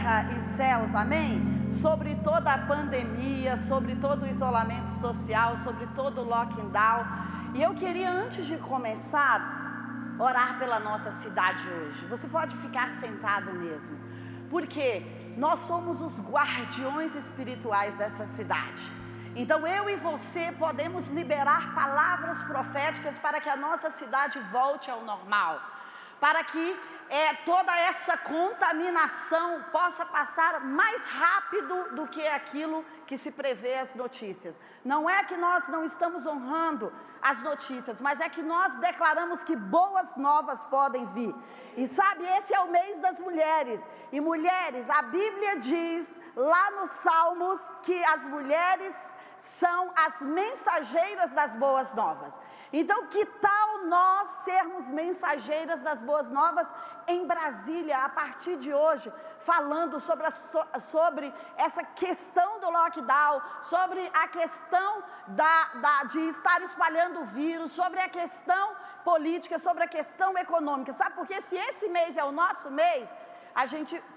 terra e céus, amém? Sobre toda a pandemia, sobre todo o isolamento social, sobre todo o lockdown. E eu queria, antes de começar, orar pela nossa cidade hoje. Você pode ficar sentado mesmo, porque nós somos os guardiões espirituais dessa cidade. Então eu e você podemos liberar palavras proféticas para que a nossa cidade volte ao normal, para que toda essa contaminação possa passar mais rápido do que aquilo que se prevê as notícias. Não é que nós não estamos honrando as notícias, mas é que nós declaramos que boas novas podem vir. E sabe, esse é o mês das mulheres. E mulheres, a Bíblia diz lá nos Salmos que as mulheres são as mensageiras das boas novas. Então, que tal nós sermos mensageiras das boas novas em Brasília, a partir de hoje, falando sobre essa questão do lockdown, sobre a questão de estar espalhando o vírus, sobre a questão política, sobre a questão econômica. Sabe por quê? Se esse mês é o nosso mês,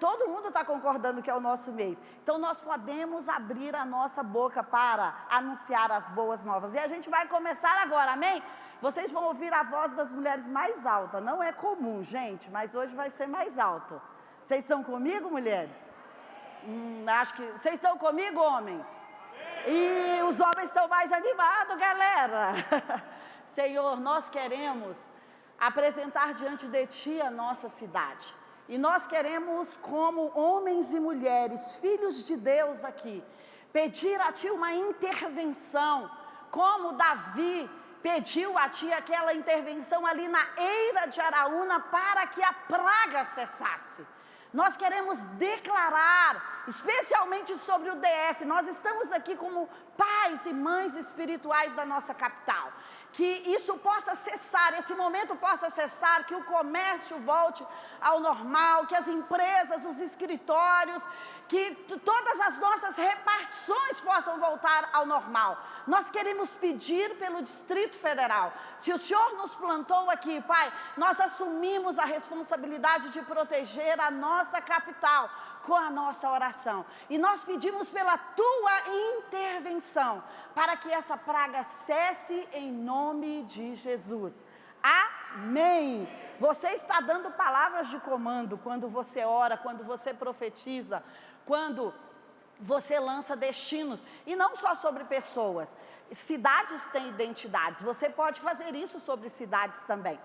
todo mundo está concordando que é o nosso mês. Então nós podemos abrir a nossa boca para anunciar as boas novas. E a gente vai começar agora, amém? Vocês vão ouvir a voz das mulheres mais alta. Não é comum, gente, mas hoje vai ser mais alto. Vocês estão comigo, mulheres? Acho que... Vocês estão comigo, homens? E os homens estão mais animados, galera. Senhor, nós queremos apresentar diante de Ti a nossa cidade. E nós queremos, como homens e mulheres, filhos de Deus aqui, pedir a Ti uma intervenção, como Davi pediu a Ti aquela intervenção ali na eira de Araúna para que a praga cessasse. Nós queremos declarar, especialmente sobre o DF, nós estamos aqui como pais e mães espirituais da nossa capital, que isso possa cessar, esse momento possa cessar, que o comércio volte ao normal, que as empresas, os escritórios, que todas as nossas repartições possam voltar ao normal. Nós queremos pedir pelo Distrito Federal. Se o Senhor nos plantou aqui, Pai, nós assumimos a responsabilidade de proteger a nossa capital com a nossa oração. E nós pedimos pela Tua intervenção, para que essa praga cesse em nome de Jesus. Amém. Você está dando palavras de comando quando você ora, quando você profetiza, quando você lança destinos, e não só sobre pessoas. Cidades têm identidades, você pode fazer isso sobre cidades também.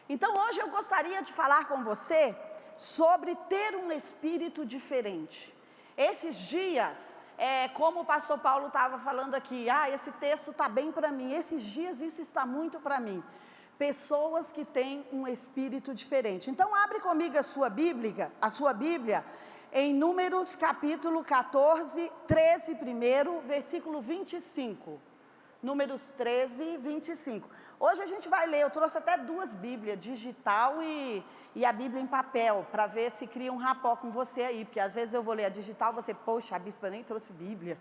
Então hoje eu gostaria de falar com você sobre ter um espírito diferente. Esses dias, como o pastor Paulo estava falando aqui, esse texto está bem para mim, esses dias isso está muito para mim. Pessoas que têm um espírito diferente. Então abre comigo a sua Bíblia, em Números capítulo 14, 13 primeiro, versículo 25. Números 13, 25. Hoje a gente vai ler, eu trouxe até duas Bíblias, digital e a Bíblia em papel, para ver se cria um rapó com você aí, porque às vezes eu vou ler a digital, você, poxa, a bispa nem trouxe Bíblia.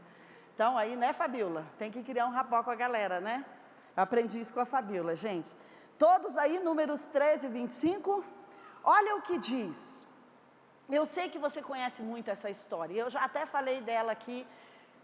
Então aí, né, Fabiola? Tem que criar um rapó com a galera, né? Eu aprendi isso com a Fabiola, gente. Todos aí, Números 13, 25. Olha o que diz. Eu sei que você conhece muito essa história, eu já até falei dela aqui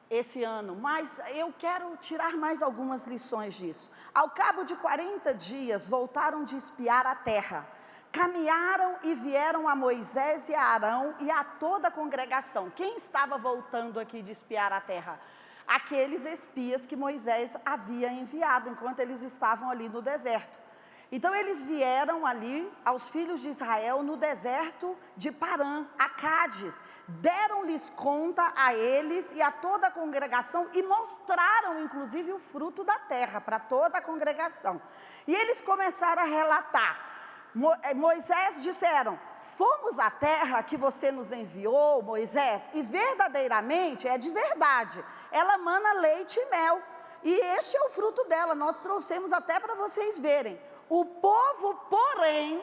esse ano, mas eu quero tirar mais algumas lições disso. Ao cabo de 40 dias, voltaram de espiar a terra. Caminharam e vieram a Moisés e a Arão e a toda a congregação. Quem estava voltando aqui de espiar a terra? Aqueles espias que Moisés havia enviado enquanto eles estavam ali no deserto. Então eles vieram ali aos filhos de Israel no deserto de Parã, a Cádiz, deram-lhes conta a eles e a toda a congregação e mostraram inclusive o fruto da terra para toda a congregação. E eles começaram a relatar. Moisés disseram: fomos à terra que você nos enviou, Moisés, e verdadeiramente é de verdade, ela mana leite e mel, e este é o fruto dela, nós trouxemos até para vocês verem. O povo, porém,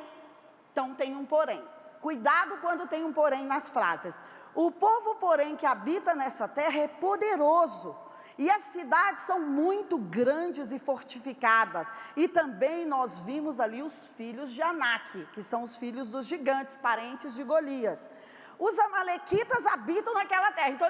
então tem um porém, cuidado quando tem um porém nas frases. O povo, porém, que habita nessa terra é poderoso, e as cidades são muito grandes e fortificadas, e também nós vimos ali os filhos de Anak, que são os filhos dos gigantes, parentes de Golias. Os amalequitas habitam naquela terra. Então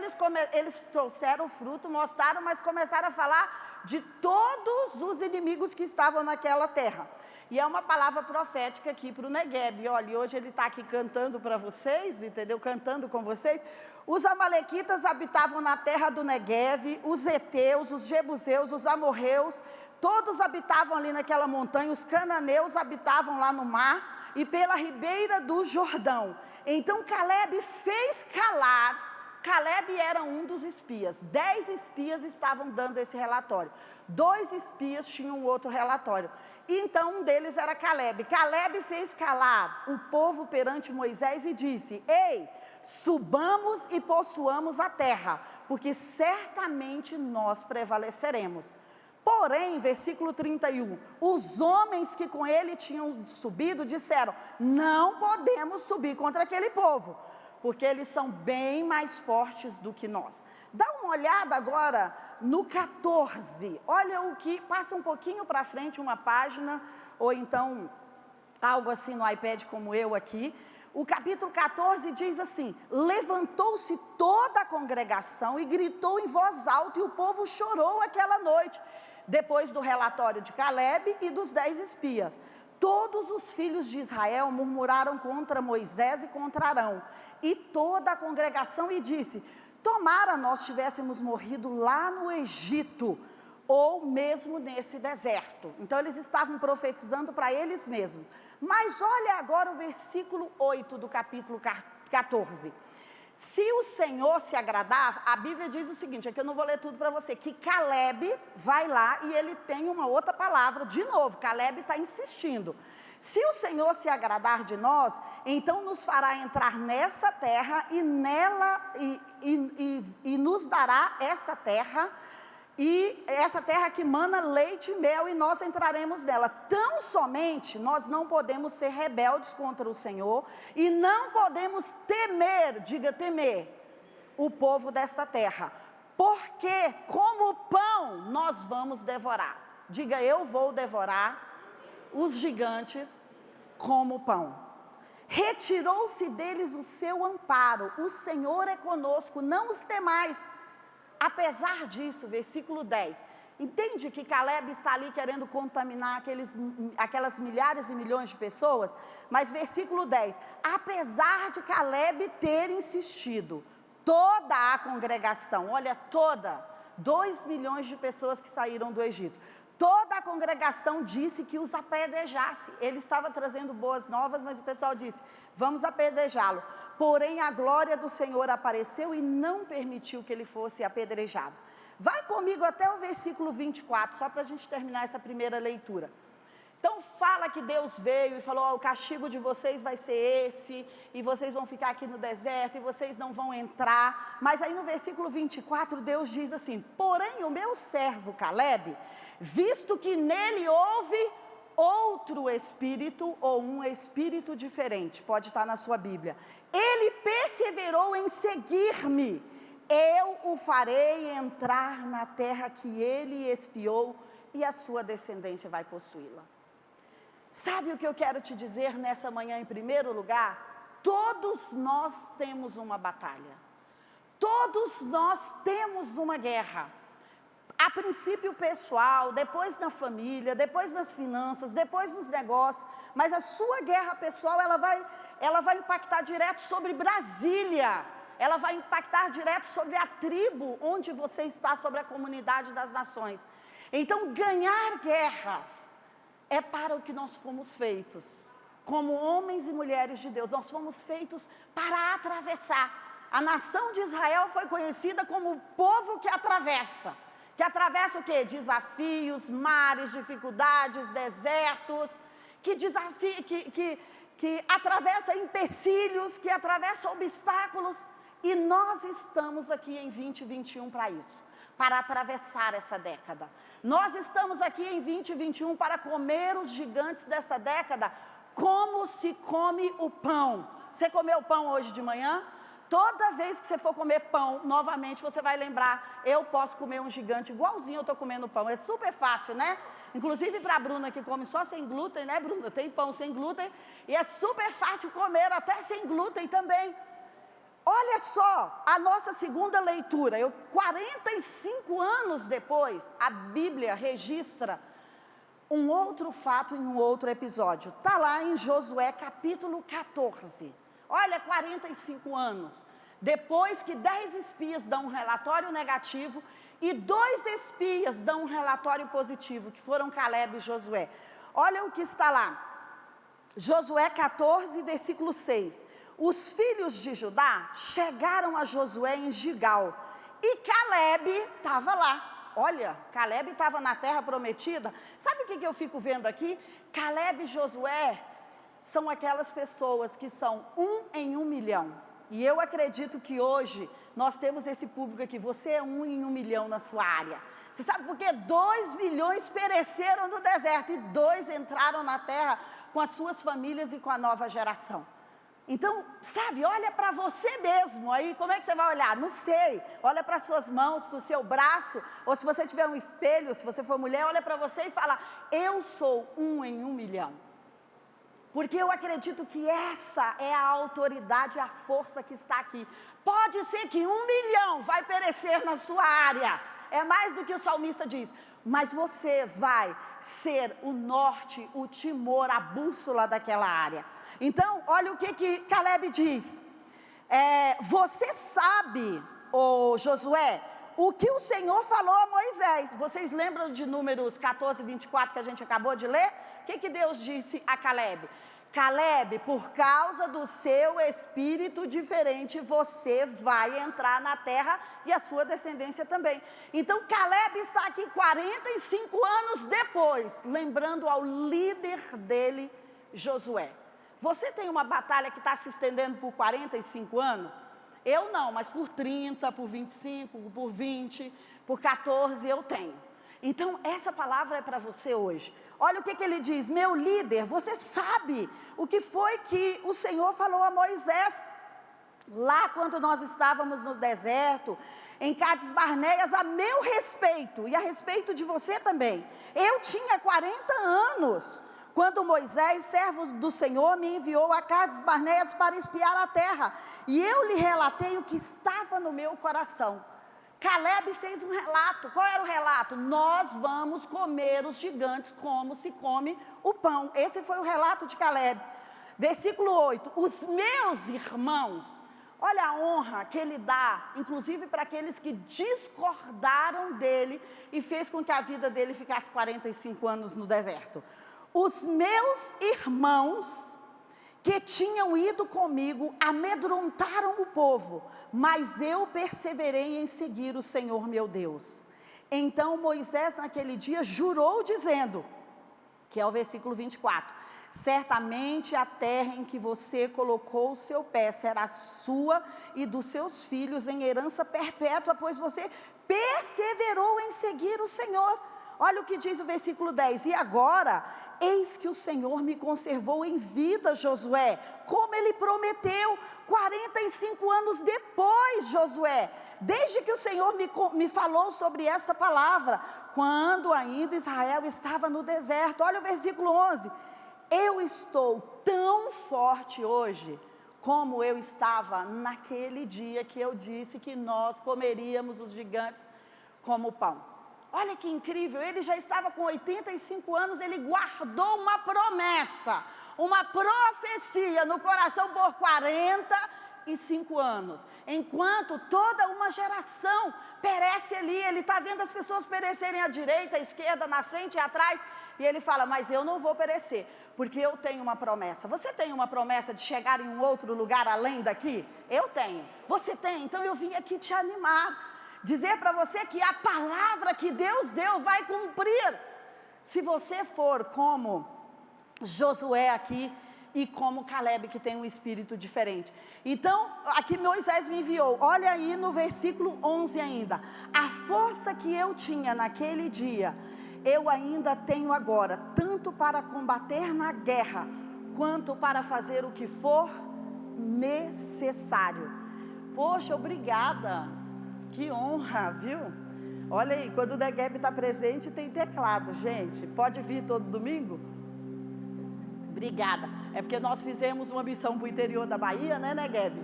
eles trouxeram o fruto, mostraram, mas começaram a falar de todos os inimigos que estavam naquela terra. E é uma palavra profética aqui para o Negueb. Olha, hoje ele está aqui cantando para vocês, entendeu? Cantando com vocês. Os amalequitas habitavam na terra do Negueb, os heteus, os jebuseus, os amorreus, todos habitavam ali naquela montanha, os cananeus habitavam lá no mar e pela ribeira do Jordão. Então Caleb fez calar. Caleb era um dos espias. 10 espias estavam dando esse relatório. 2 espias tinham outro relatório. Então um deles era Caleb. Caleb fez calar o povo perante Moisés e disse: ei, subamos e possuamos a terra, porque certamente nós prevaleceremos. Porém, versículo 31, os homens que com ele tinham subido disseram: não podemos subir contra aquele povo, porque eles são bem mais fortes do que nós. Dá uma olhada agora no 14, olha o que, passa um pouquinho para frente uma página, ou então algo assim no iPad como eu aqui. O capítulo 14 diz assim: levantou-se toda a congregação e gritou em voz alta, e o povo chorou aquela noite, depois do relatório de Caleb e dos 10 espias. Todos os filhos de Israel murmuraram contra Moisés e contra Arão, e toda a congregação, e disse: tomara nós tivéssemos morrido lá no Egito, ou mesmo nesse deserto. Então eles estavam profetizando para eles mesmos. Mas olha agora o versículo 8 do capítulo 14. Se o Senhor se agradar, a Bíblia diz o seguinte, aqui eu não vou ler tudo para você, que Caleb vai lá e ele tem uma outra palavra, de novo, Caleb está insistindo. Se o Senhor se agradar de nós, então nos fará entrar nessa terra e nela, e nos dará essa terra, e essa terra que mana leite e mel, e nós entraremos nela. Tão somente nós não podemos ser rebeldes contra o Senhor, e não podemos temer, diga temer, o povo dessa terra, porque como pão nós vamos devorar. Diga: eu vou devorar os gigantes como pão. Retirou-se deles o seu amparo, o Senhor é conosco, não os temais. Apesar disso, versículo 10, entende que Caleb está ali querendo contaminar aquelas milhares e milhões de pessoas? Mas versículo 10, apesar de Caleb ter insistido, toda a congregação, olha, toda, 2 milhões de pessoas que saíram do Egito, toda a congregação disse que os apedrejasse. Ele estava trazendo boas novas, mas o pessoal disse: vamos apedrejá-lo. Porém a glória do Senhor apareceu e não permitiu que ele fosse apedrejado. Vai comigo até o versículo 24, só para a gente terminar essa primeira leitura. Então fala que Deus veio e falou: o castigo de vocês vai ser esse, e vocês vão ficar aqui no deserto, e vocês não vão entrar. Mas aí no versículo 24 Deus diz assim: porém o meu servo Caleb, visto que nele houve outro espírito, ou um espírito diferente, pode estar na sua Bíblia, ele perseverou em seguir-me, eu o farei entrar na terra que ele espiou, e a sua descendência vai possuí-la. Sabe o que eu quero te dizer nessa manhã em primeiro lugar? Todos nós temos uma batalha, todos nós temos uma guerra. A princípio pessoal, depois na família, depois nas finanças, depois nos negócios, mas a sua guerra pessoal, ela vai impactar direto sobre Brasília, ela vai impactar direto sobre a tribo onde você está, sobre a comunidade das nações. Então ganhar guerras é para o que nós fomos feitos, como homens e mulheres de Deus, nós fomos feitos para atravessar. A nação de Israel foi conhecida como o povo que atravessa o quê? Desafios, mares, dificuldades, desertos, que atravessa empecilhos, que atravessa obstáculos, e nós estamos aqui em 2021 para isso, para atravessar essa década. Nós estamos aqui em 2021 para comer os gigantes dessa década, como se come o pão. Você comeu pão hoje de manhã? Toda vez que você for comer pão, novamente você vai lembrar: eu posso comer um gigante igualzinho eu estou comendo pão. É super fácil, né? Inclusive para a Bruna, que come só sem glúten, né, Bruna? Tem pão sem glúten, e é super fácil comer até sem glúten também. Olha só, a nossa segunda leitura, 45 anos depois, a Bíblia registra um outro fato em um outro episódio. Está lá em Josué capítulo 14. Olha, 45 anos. Depois que 10 espias dão um relatório negativo e 2 espias dão um relatório positivo, que foram Caleb e Josué. Olha o que está lá. Josué 14, versículo 6. Os filhos de Judá chegaram a Josué em Gigal, e Caleb estava lá. Olha, Caleb estava na terra prometida. Sabe o que eu fico vendo aqui? Caleb e Josué são aquelas pessoas que são 1 em 1 milhão. E eu acredito que hoje nós temos esse público aqui. Você é 1 em 1 milhão na sua área. Você sabe por quê? 2 milhões pereceram no deserto e 2 entraram na terra com as suas famílias e com a nova geração. Então, sabe, olha para você mesmo, aí como é que você vai olhar? Não sei, olha para as suas mãos, para o seu braço, ou se você tiver um espelho, se você for mulher, olha para você e fala, eu sou 1 em 1 milhão. Porque eu acredito que essa é a autoridade, a força que está aqui. Pode ser que 1 milhão vai perecer na sua área, é mais do que o salmista diz, mas você vai ser o norte, o timor, a bússola daquela área. Então, olha o que Caleb diz. Você sabe, Josué, o que o Senhor falou a Moisés. Vocês lembram de Números 14, 24 que a gente acabou de ler? O que Deus disse a Caleb? Caleb, por causa do seu espírito diferente, você vai entrar na terra e a sua descendência também. Então, Caleb está aqui 45 anos depois, lembrando ao líder dele, Josué. Você tem uma batalha que está se estendendo por 45 anos? Eu não, mas por 30, por 25, por 20, por 14 eu tenho. Então, essa palavra é para você hoje. Olha o que ele diz, meu líder, você sabe o que foi que o Senhor falou a Moisés, lá quando nós estávamos no deserto, em Cades Barneias, a meu respeito, e a respeito de você também. Eu tinha 40 anos, quando Moisés, servo do Senhor, me enviou a Cades Barneias para espiar a terra, e eu lhe relatei o que estava no meu coração. Caleb fez um relato. Qual era o relato? Nós vamos comer os gigantes como se come o pão. Esse foi o relato de Caleb. Versículo 8. Os meus irmãos, olha a honra que ele dá, inclusive para aqueles que discordaram dele e fez com que a vida dele ficasse 45 anos no deserto. Os meus irmãos que tinham ido comigo amedrontaram o povo, mas eu perseverei em seguir o Senhor meu Deus. Então Moisés naquele dia jurou dizendo, que é o versículo 24, certamente a terra em que você colocou o seu pé será sua e dos seus filhos em herança perpétua, pois você perseverou em seguir o Senhor. Olha o que diz o versículo 10, e agora, eis que o Senhor me conservou em vida, Josué, como Ele prometeu, 45 anos depois, Josué, desde que o Senhor me falou sobre esta palavra, quando ainda Israel estava no deserto. Olha o versículo 11, eu estou tão forte hoje, como eu estava naquele dia que eu disse que nós comeríamos os gigantes como pão. Olha que incrível, ele já estava com 85 anos, ele guardou uma promessa, uma profecia no coração por 45 anos. Enquanto toda uma geração perece ali, ele está vendo as pessoas perecerem à direita, à esquerda, na frente e atrás, e ele fala, mas eu não vou perecer, porque eu tenho uma promessa. Você tem uma promessa de chegar em um outro lugar além daqui? Eu tenho. Você tem? Então eu vim aqui te animar. Dizer para você que a palavra que Deus deu vai cumprir. Se você for como Josué aqui e como Caleb, que tem um espírito diferente. Então, aqui Moisés me enviou. Olha aí no versículo 11 ainda. A força que eu tinha naquele dia, eu ainda tenho agora, tanto para combater na guerra, quanto para fazer o que for necessário. Poxa, obrigada. Que honra, viu? Olha aí, quando o Negueb está presente, tem teclado, gente. Pode vir todo domingo? Obrigada. É porque nós fizemos uma missão para o interior da Bahia, né, Negueb?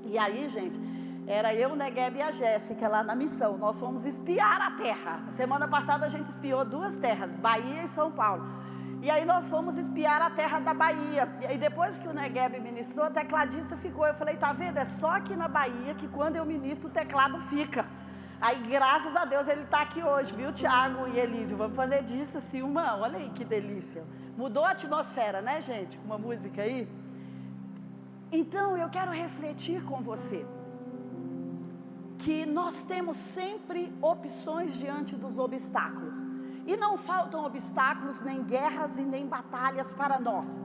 E aí, gente, era eu, Negueb e a Jéssica lá na missão. Nós fomos espiar a terra. Semana passada a gente espiou 2 terras, Bahia e São Paulo. E aí nós fomos espiar a terra da Bahia. E aí depois que o Negueb ministrou, o tecladista ficou. Eu falei, tá vendo? É só aqui na Bahia que quando eu ministro o teclado fica. Aí graças a Deus ele está aqui hoje, viu, Tiago e Elísio? Vamos fazer disso assim olha aí que delícia. Mudou a atmosfera, né, gente? Uma música aí. Então eu quero refletir com você que nós temos sempre opções diante dos obstáculos. E não faltam obstáculos, nem guerras e nem batalhas para nós.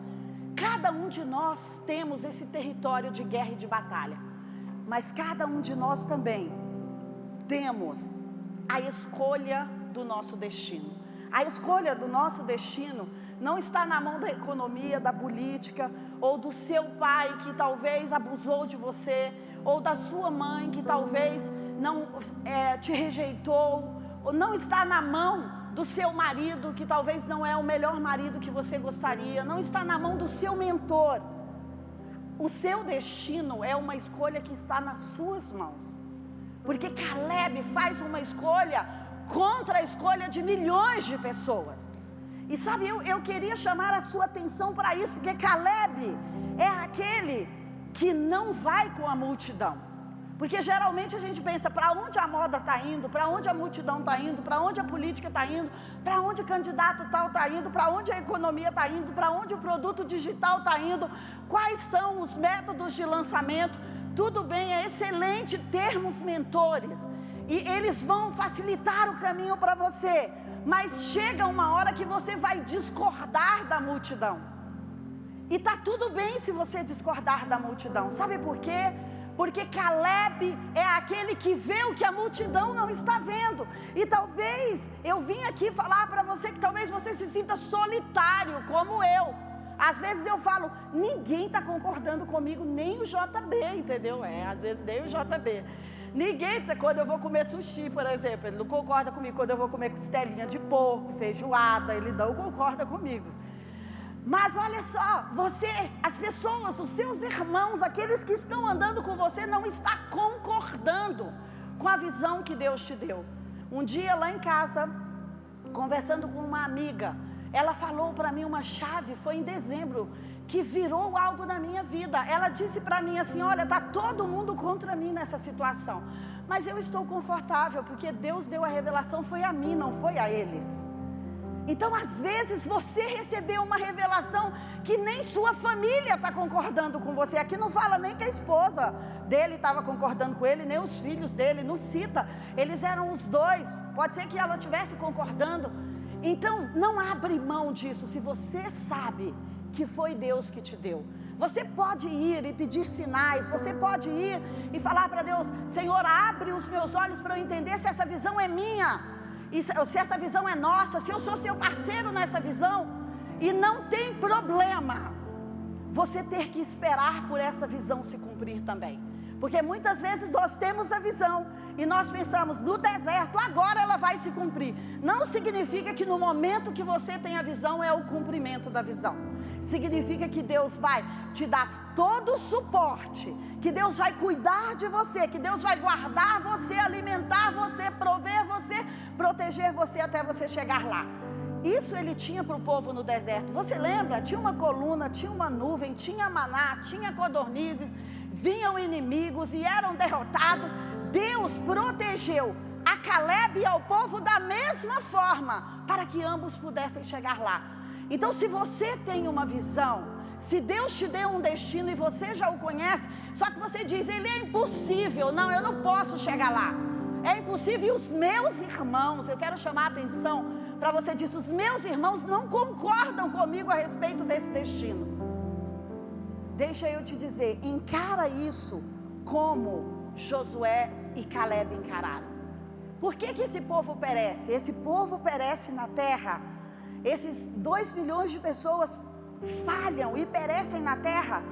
Cada um de nós temos esse território de guerra e de batalha. Mas cada um de nós também temos a escolha do nosso destino. A escolha do nosso destino não está na mão da economia, da política, ou do seu pai que talvez abusou de você, ou da sua mãe que talvez não te rejeitou, ou não está na mão do seu marido que talvez não é o melhor marido que você gostaria, não está na mão do seu mentor. O seu destino é uma escolha que está nas suas mãos. Porque Caleb faz uma escolha contra a escolha de milhões de pessoas. E sabe, eu queria chamar a sua atenção para isso, porque Caleb é aquele que não vai com a multidão. Porque geralmente a gente pensa, para onde a moda está indo, para onde a multidão está indo, para onde a política está indo, para onde o candidato tal está indo, para onde a economia está indo, para onde o produto digital está indo, quais são os métodos de lançamento. Tudo bem, é excelente termos mentores, e eles vão facilitar o caminho para você, mas chega uma hora que você vai discordar da multidão, e está tudo bem se você discordar da multidão. Sabe por quê? Porque Caleb é aquele que vê o que a multidão não está vendo. E talvez eu vim aqui falar para você que talvez você se sinta solitário, como eu. Às vezes eu falo, ninguém está concordando comigo, nem o JB, entendeu? Às vezes nem o JB. Ninguém, quando eu vou comer sushi, por exemplo, ele não concorda comigo. Quando eu vou comer costelinha de porco, feijoada, ele não concorda comigo. Mas olha só, você, as pessoas, os seus irmãos, aqueles que estão andando com você, não está concordando com a visão que Deus te deu. Um dia lá em casa, conversando com uma amiga, ela falou para mim uma chave, foi em dezembro, que virou algo na minha vida. Ela disse para mim assim, olha, está todo mundo contra mim nessa situação, mas eu estou confortável, porque Deus deu a revelação, foi a mim, não foi a eles. Então, às vezes, você recebeu uma revelação que nem sua família está concordando com você. Aqui não fala nem que a esposa dele estava concordando com ele, nem os filhos dele, não cita. Eles eram os 2, pode ser que ela estivesse concordando. Então, não abre mão disso, se você sabe que foi Deus que te deu. Você pode ir e pedir sinais, você pode ir e falar para Deus, Senhor, abre os meus olhos para eu entender se essa visão é minha. E se essa visão é nossa, se eu sou seu parceiro nessa visão. E não tem problema você ter que esperar por essa visão se cumprir também. Porque muitas vezes nós temos a visão e nós pensamos, no deserto, agora ela vai se cumprir. Não significa que no momento que você tem a visão é o cumprimento da visão. Significa que Deus vai te dar todo o suporte, que Deus vai cuidar de você, que Deus vai guardar você, alimentar você, prover você, proteger você até você chegar lá. Isso ele tinha para o povo no deserto. Você lembra? Tinha uma coluna, tinha uma nuvem, tinha maná, tinha codornizes, vinham inimigos e eram derrotados. Deus protegeu a Caleb e ao povo da mesma forma, para que ambos pudessem chegar lá. Então, se você tem uma visão, se Deus te deu um destino e você já o conhece, só que você diz, ele é impossível, não, eu não posso chegar lá. É impossível. E os meus irmãos, eu quero chamar a atenção para você disso, os meus irmãos não concordam comigo a respeito desse destino. Deixa eu te dizer, encara isso como Josué e Caleb encararam. Por que esse povo perece? Esse povo perece na terra. Esses 2 milhões de pessoas falham e perecem na terra,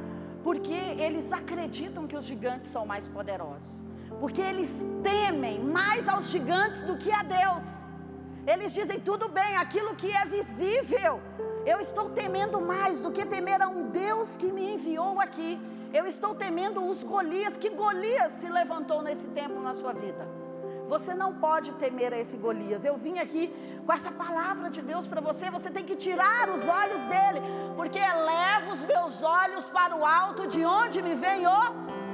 porque eles acreditam que os gigantes são mais poderosos. Porque eles temem mais aos gigantes do que a Deus. Eles dizem, tudo bem, aquilo que é visível, eu estou temendo mais do que temer a um Deus que me enviou aqui. Eu estou temendo os Golias. Que Golias se levantou nesse tempo na sua vida? Você não pode temer a esse Golias. Eu vim aqui com essa palavra de Deus para você. Você tem que tirar os olhos dele, porque eleva os meus olhos para o alto, de onde me vem o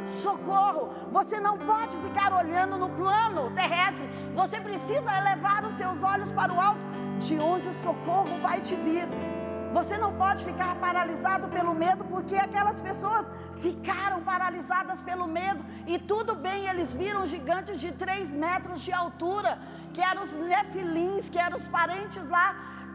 socorro. Você não pode ficar olhando no plano terrestre. Você precisa elevar os seus olhos para o alto, de onde o socorro vai te vir. Você não pode ficar paralisado pelo medo, porque aquelas pessoas ficaram paralisadas pelo medo. E tudo bem, eles viram gigantes de 3 metros de altura, que eram os nefilins, que eram os parentes lá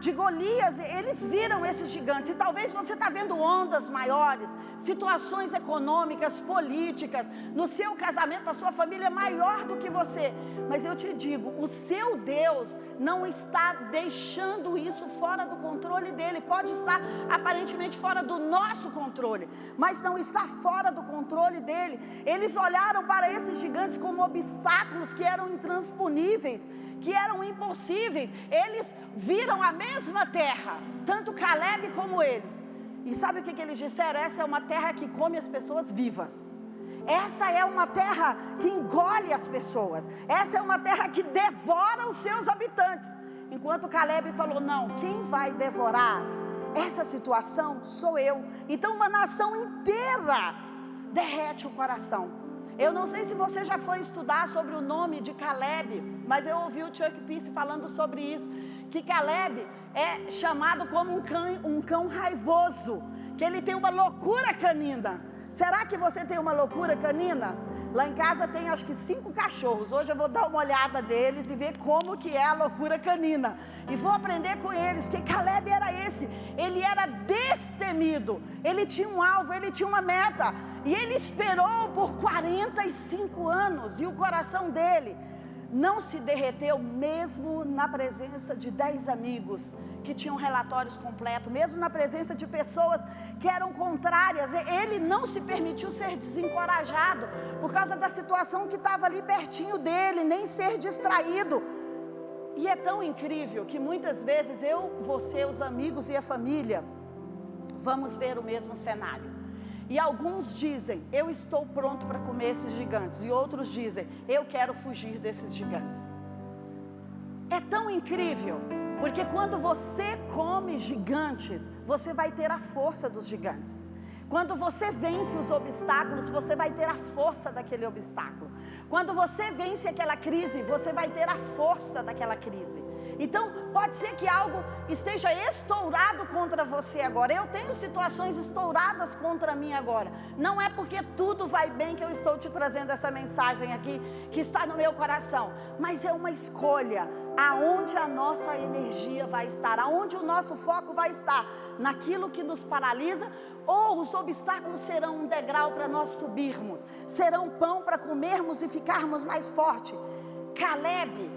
de Golias. Eles viram esses gigantes. E talvez você está vendo ondas maiores, situações econômicas, políticas, no seu casamento, a sua família maior do que você. Mas eu te digo, o seu Deus não está deixando isso fora do controle dele. Pode estar aparentemente fora do nosso controle, mas não está fora do controle dele. Eles olharam para esses gigantes como obstáculos que eram intransponíveis, que eram impossíveis. Eles viram a mesma terra, tanto Caleb como eles. E sabe o que eles disseram? Essa é uma terra que come as pessoas vivas. Essa é uma terra que engole as pessoas. Essa é uma terra que devora os seus habitantes. Enquanto Caleb falou, não, quem vai devorar essa situação sou eu. Então uma nação inteira derrete o coração. Eu não sei se você já foi estudar sobre o nome de Caleb, mas eu ouvi o Chuck Pierce falando sobre isso, que Caleb é chamado como um cão raivoso, que ele tem uma loucura canina. Será que você tem uma loucura canina? Lá em casa tem acho que 5 cachorros. Hoje eu vou dar uma olhada deles e ver como que é a loucura canina. E vou aprender com eles, porque Caleb era esse. Ele era destemido. Ele tinha um alvo, ele tinha uma meta. E ele esperou por 45 anos. E o coração dele não se derreteu, mesmo na presença de 10 amigos que tinham relatórios completos, mesmo na presença de pessoas que eram contrárias. Ele não se permitiu ser desencorajado por causa da situação que estava ali pertinho dele, nem ser distraído. E é tão incrível que muitas vezes eu, você, os amigos e a família vamos ver o mesmo cenário. E alguns dizem, eu estou pronto para comer esses gigantes. E outros dizem, eu quero fugir desses gigantes. É tão incrível, porque quando você come gigantes, você vai ter a força dos gigantes. Quando você vence os obstáculos, você vai ter a força daquele obstáculo. Quando você vence aquela crise, você vai ter a força daquela crise. Então, pode ser que algo esteja estourado contra você agora. Eu tenho situações estouradas contra mim agora. Não é porque tudo vai bem que eu estou te trazendo essa mensagem aqui, que está no meu coração. Mas é uma escolha, aonde a nossa energia vai estar, aonde o nosso foco vai estar, naquilo que nos paralisa, ou os obstáculos serão um degrau para nós subirmos, serão pão para comermos e ficarmos mais fortes. Caleb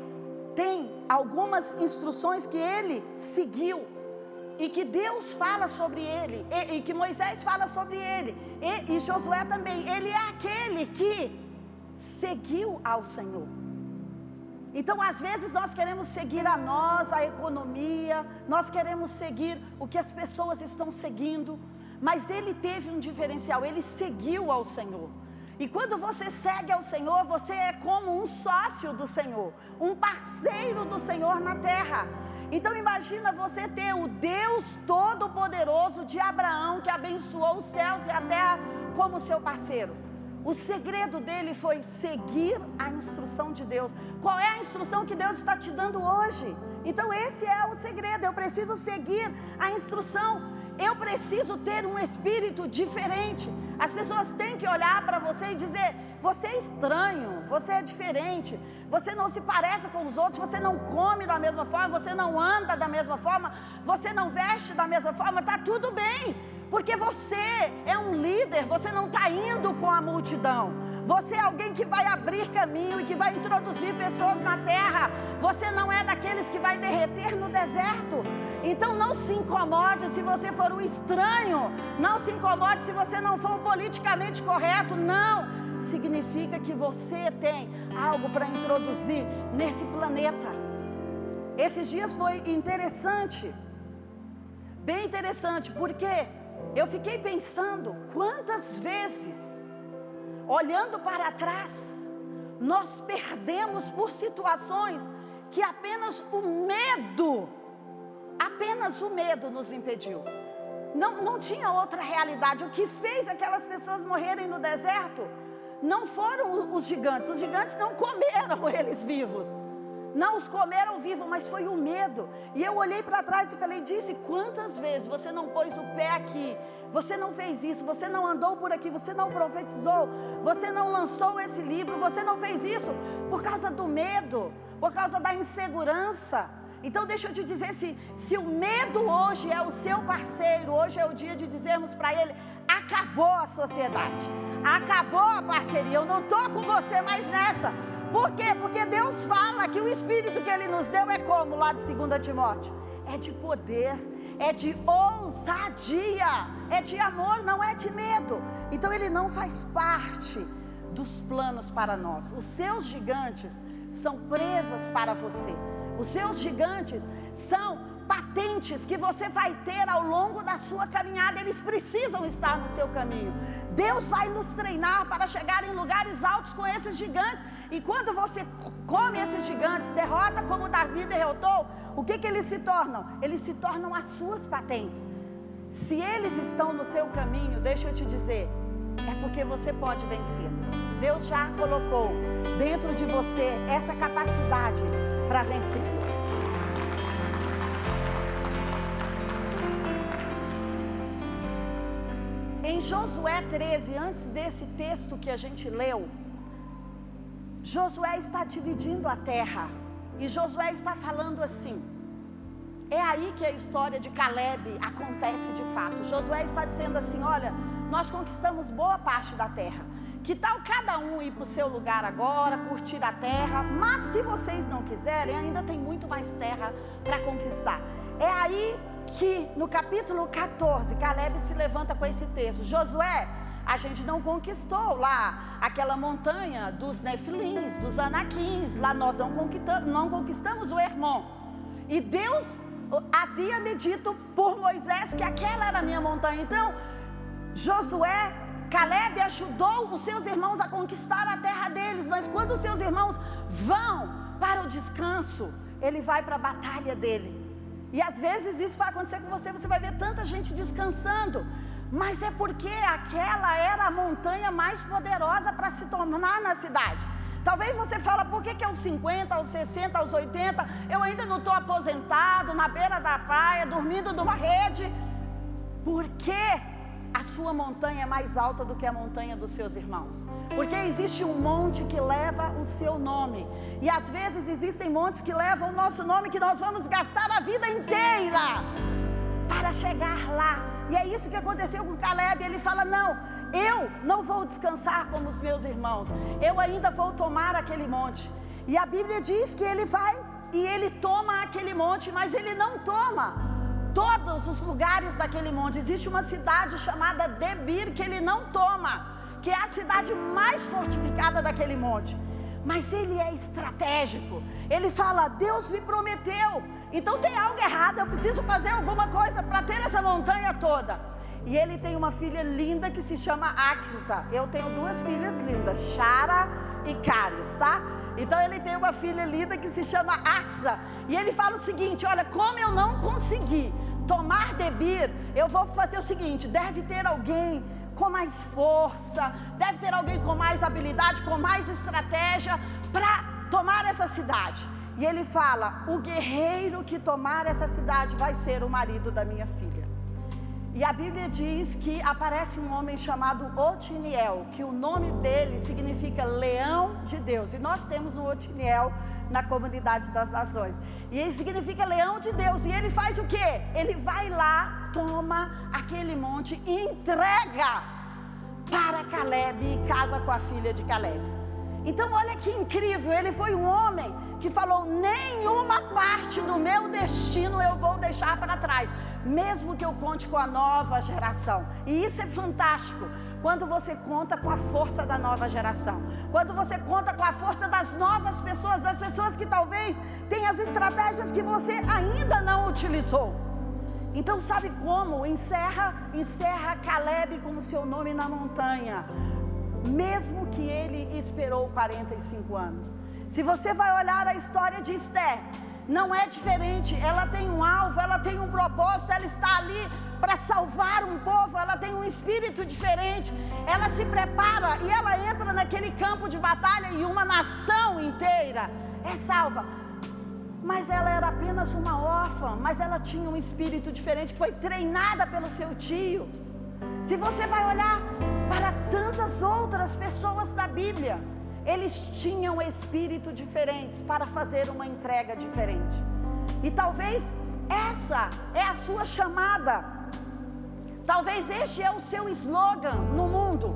tem algumas instruções que ele seguiu, e que Deus fala sobre ele, e que Moisés fala sobre ele, e Josué também. Ele é aquele que seguiu ao Senhor. Então às vezes nós queremos seguir a nós, a economia, nós queremos seguir o que as pessoas estão seguindo, mas ele teve um diferencial, ele seguiu ao Senhor. E quando você segue ao Senhor, você é como um sócio do Senhor, um parceiro do Senhor na terra. Então imagina você ter o Deus Todo-Poderoso de Abraão, que abençoou os céus e a terra, como seu parceiro. O segredo dele foi seguir a instrução de Deus. Qual é a instrução que Deus está te dando hoje? Então esse é o segredo, eu preciso seguir a instrução. Eu preciso ter um espírito diferente. As pessoas têm que olhar para você e dizer, você é estranho, você é diferente, você não se parece com os outros, você não come da mesma forma, você não anda da mesma forma, você não veste da mesma forma, está tudo bem, porque você é um líder, você não está indo com a multidão, você é alguém que vai abrir caminho e que vai introduzir pessoas na terra, você não é daqueles que vai derreter no deserto. Então não se incomode se você for um estranho, não se incomode se você não for politicamente correto, não, significa que você tem algo para introduzir nesse planeta. Esses dias foi interessante, bem interessante, porque eu fiquei pensando quantas vezes, olhando para trás, nós perdemos por situações que apenas o medo nos impediu. Não tinha outra realidade. O que fez aquelas pessoas morrerem no deserto não foram os gigantes não comeram eles vivos, não os comeram vivos, mas foi o medo. E eu olhei para trás e falei, disse, quantas vezes você não pôs o pé aqui, você não fez isso, você não andou por aqui, você não profetizou, você não lançou esse livro, você não fez isso por causa do medo, por causa da insegurança. Então deixa eu te dizer, se o medo hoje é o seu parceiro, hoje é o dia de dizermos para ele, acabou a sociedade, acabou a parceria, eu não estou com você mais nessa. Por quê? Porque Deus fala que o Espírito que Ele nos deu é como, lá de 2 Timóteo, é de poder, é de ousadia, é de amor, não é de medo. Então Ele não faz parte dos planos para nós. Os seus gigantes são presas para você. Os seus gigantes são patentes que você vai ter ao longo da sua caminhada. Eles precisam estar no seu caminho. Deus vai nos treinar para chegar em lugares altos com esses gigantes. E quando você come esses gigantes, derrota como Davi derrotou, o que eles se tornam? Eles se tornam as suas patentes. Se eles estão no seu caminho, deixa eu te dizer, é porque você pode vencê-los. Deus já colocou dentro de você essa capacidade para vencê-los. Em Josué 13, antes desse texto que a gente leu, Josué está dividindo a terra. E Josué está falando assim. É aí que a história de Caleb acontece de fato. Josué está dizendo assim, olha, nós conquistamos boa parte da terra. Que tal cada um ir para o seu lugar agora, curtir a terra? Mas se vocês não quiserem, ainda tem muito mais terra para conquistar. É aí que no capítulo 14, Caleb se levanta com esse texto. Josué, a gente não conquistou lá aquela montanha dos Nefilins, dos Anaquins. Lá nós não conquistamos o Hermon. E Deus havia me dito por Moisés que aquela era a minha montanha. Então, Josué, Caleb ajudou os seus irmãos a conquistar a terra deles. Mas quando os seus irmãos vão para o descanso, ele vai para a batalha dele. E às vezes isso vai acontecer com você, você vai ver tanta gente descansando, mas é porque aquela era a montanha mais poderosa para se tornar na cidade. Talvez você fale, por que aos 50, aos 60, aos 80, eu ainda não estou aposentado, na beira da praia, dormindo numa rede? Porque a sua montanha é mais alta do que a montanha dos seus irmãos. Porque existe um monte que leva o seu nome. E às vezes existem montes que levam o nosso nome, que nós vamos gastar a vida inteira para chegar lá. E é isso que aconteceu com Caleb. Ele fala, não, eu não vou descansar como os meus irmãos. Eu ainda vou tomar aquele monte. E a Bíblia diz que ele vai e ele toma aquele monte, mas ele não toma todos os lugares daquele monte. Existe uma cidade chamada Debir que ele não toma, que é a cidade mais fortificada daquele monte. Mas ele é estratégico. Ele fala, Deus me prometeu, então tem algo errado, eu preciso fazer alguma coisa para ter essa montanha toda. E ele tem uma filha linda que se chama Axa. Eu tenho 2 filhas lindas, Shara e Caris, tá? Então ele tem uma filha linda que se chama Axa. E ele fala o seguinte, olha, como eu não consegui tomar Debir, eu vou fazer o seguinte, deve ter alguém com mais força, deve ter alguém com mais habilidade, com mais estratégia para tomar essa cidade. E ele fala, o guerreiro que tomar essa cidade vai ser o marido da minha filha. E a Bíblia diz que aparece um homem chamado Otiniel, que o nome dele significa leão de Deus. E nós temos um Otiniel na comunidade das nações. E ele significa leão de Deus. E ele faz o quê? Ele vai lá, toma aquele monte e entrega para Caleb e casa com a filha de Caleb. Então olha que incrível, ele foi um homem que falou, nenhuma parte do meu destino eu vou deixar para trás, mesmo que eu conte com a nova geração. E isso é fantástico, quando você conta com a força da nova geração, quando você conta com a força das novas pessoas, das pessoas que talvez tenham as estratégias que você ainda não utilizou. Então sabe como? Encerra Caleb com o seu nome na montanha, mesmo que ele esperou 45 anos. Se você vai olhar a história de Esther, não é diferente. Ela tem um alvo, ela tem um propósito, ela está ali para salvar um povo, ela tem um espírito diferente. Ela se prepara e ela entra naquele campo de batalha e uma nação inteira é salva. Mas ela era apenas uma órfã, mas ela tinha um espírito diferente, que foi treinada pelo seu tio. Se você vai olhar para tantas outras pessoas da Bíblia, eles tinham espíritos diferentes para fazer uma entrega diferente. E talvez essa é a sua chamada. Talvez este é o seu slogan no mundo,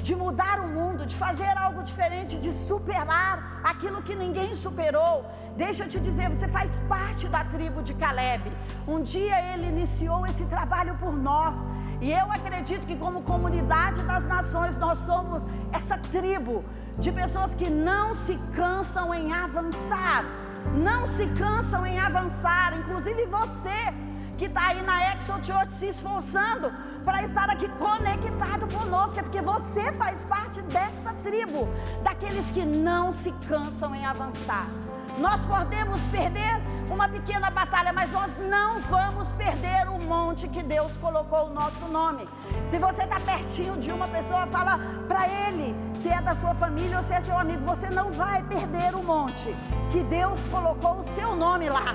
de mudar o mundo, de fazer algo diferente, de superar aquilo que ninguém superou. Deixa eu te dizer, você faz parte da tribo de Caleb. Um dia ele iniciou esse trabalho por nós. E eu acredito que como comunidade das nações, nós somos essa tribo de pessoas que não se cansam em avançar. Não se cansam em avançar. Inclusive você que está aí na Exo Church se esforçando para estar aqui conectado conosco, é porque você faz parte desta tribo, daqueles que não se cansam em avançar. Nós podemos perder uma pequena batalha, mas nós não vamos perder o monte que Deus colocou o nosso nome. Se você está pertinho de uma pessoa, fala para ele, se é da sua família ou se é seu amigo, você não vai perder o monte que Deus colocou o seu nome lá.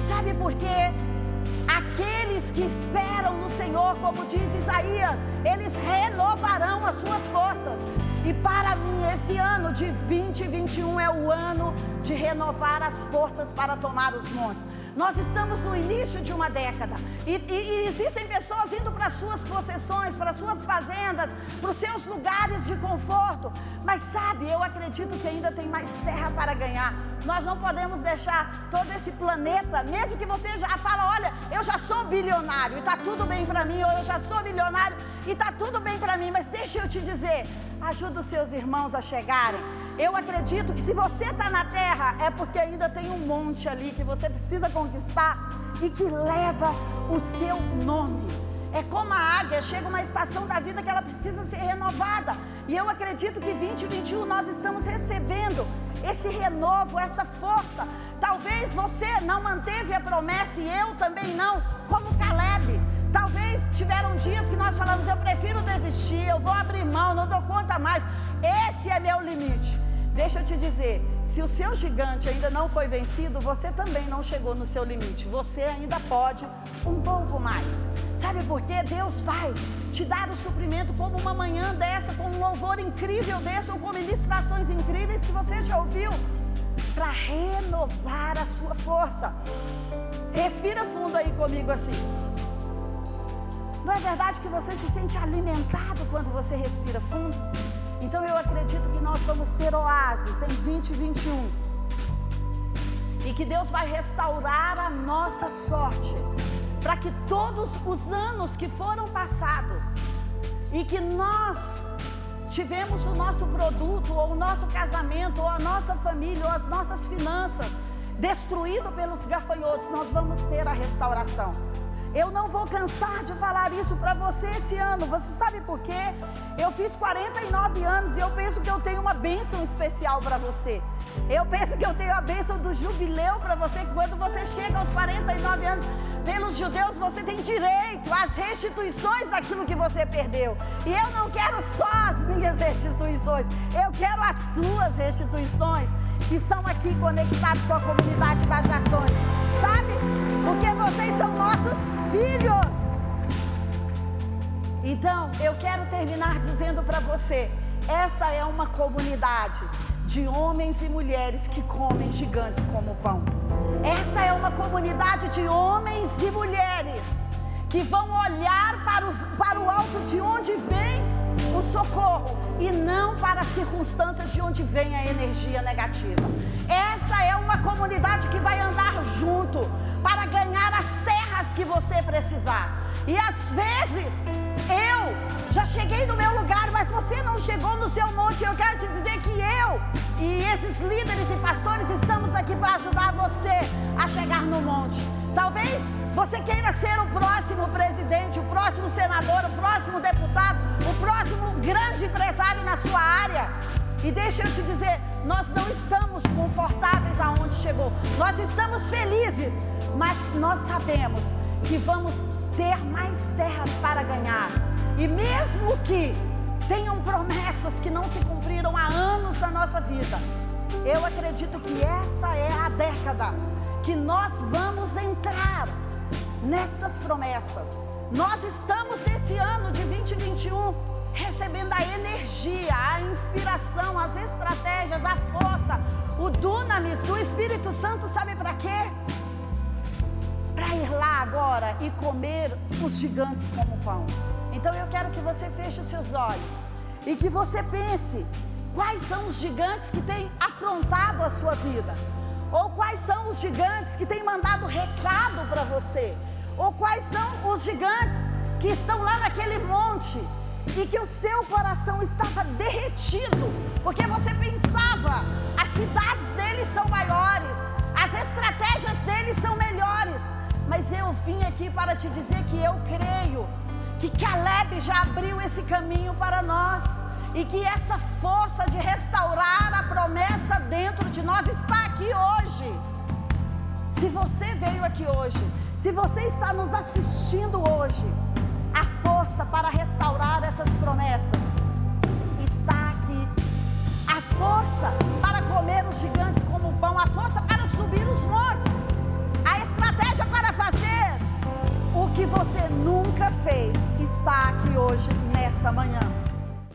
Sabe por quê? Aqueles que esperam no Senhor, como diz Isaías, eles renovarão as suas forças. E para mim esse ano de 2021 é o ano de renovar as forças para tomar os montes. Nós estamos no início de uma década e existem pessoas indo para suas possessões, para suas fazendas, para os seus lugares de conforto. Mas sabe, eu acredito que ainda tem mais terra para ganhar. Nós não podemos deixar todo esse planeta, mesmo que você já fala, olha, eu já sou bilionário e está tudo bem para mim, ou eu já sou bilionário e está tudo bem para mim, mas deixa eu te dizer, ajuda os seus irmãos a chegarem. Eu acredito que se você está na terra, é porque ainda tem um monte ali que você precisa conquistar e que leva o seu nome. É como a águia, chega uma estação da vida que ela precisa ser renovada. E eu acredito que 2021 nós estamos recebendo esse renovo, essa força. Talvez você não manteve a promessa e eu também não, como Caleb. Talvez tiveram dias que nós falamos, eu prefiro desistir, eu vou abrir mão, não dou conta mais. Esse é meu limite. Deixa eu te dizer, se o seu gigante ainda não foi vencido, você também não chegou no seu limite. Você ainda pode um pouco mais. Sabe por quê? Deus vai te dar o suprimento como uma manhã dessa, com um louvor incrível desse, ou com ministrações incríveis que você já ouviu, para renovar a sua força. Respira fundo aí comigo assim. Não é verdade que você se sente alimentado quando você respira fundo? Então eu acredito que nós vamos ter oásis em 2021. E que Deus vai restaurar a nossa sorte. Para que todos os anos que foram passados e que nós tivemos o nosso produto, ou o nosso casamento, ou a nossa família, ou as nossas finanças destruído pelos gafanhotos, nós vamos ter a restauração. Eu não vou cansar de falar isso para você esse ano. Você sabe por quê? Eu fiz 49 anos e eu penso que eu tenho uma bênção especial para você. Eu penso que eu tenho a bênção do jubileu para você, que quando você chega aos 49 anos, pelos judeus você tem direito às restituições daquilo que você perdeu. E eu não quero só as minhas restituições, eu quero as suas restituições, que estão aqui conectados com a comunidade das nações. Sabe? Porque vocês são nossos filhos. Então, eu quero terminar dizendo para você, essa é uma comunidade de homens e mulheres que comem gigantes como pão. Essa é uma comunidade de homens e mulheres que vão olhar para o alto de onde vem o socorro e não para as circunstâncias de onde vem a energia negativa. Essa é uma comunidade que vai andar junto para ganhar as terras que você precisar. E às vezes eu já cheguei no meu lugar, mas você não chegou no seu monte. Eu quero te dizer que eu e esses líderes e pastores estamos aqui para ajudar você a chegar no monte. Talvez você queira ser o próximo presidente, o próximo senador, o próximo deputado, o próximo grande empresário na sua área. E deixa eu te dizer, nós não estamos confortáveis aonde chegou. Nós estamos felizes, mas nós sabemos que vamos ter mais terras para ganhar. E mesmo que tenham promessas que não se cumpriram há anos da nossa vida, eu acredito que essa é a década que nós vamos entrar nestas promessas. Nós estamos nesse ano de 2021 recebendo a energia, a inspiração, as estratégias, a força, o dunamis do Espírito Santo, sabe para quê? Para ir lá agora e comer os gigantes como pão. Então eu quero que você feche os seus olhos e que você pense quais são os gigantes que têm afrontado a sua vida, ou quais são os gigantes que têm mandado recado para você, ou quais são os gigantes que estão lá naquele monte e que o seu coração estava derretido, porque você pensava, as cidades deles são maiores, as estratégias deles são melhores, mas eu vim aqui para te dizer que eu creio que Caleb já abriu esse caminho para nós, e que essa força de restaurar a promessa dentro de nós está aqui hoje. Se você veio aqui hoje, se você está nos assistindo hoje, a força para restaurar essas promessas está aqui. A força para comer os gigantes como pão, a força para subir os montes, a estratégia para fazer o que você nunca fez está aqui hoje, nessa manhã.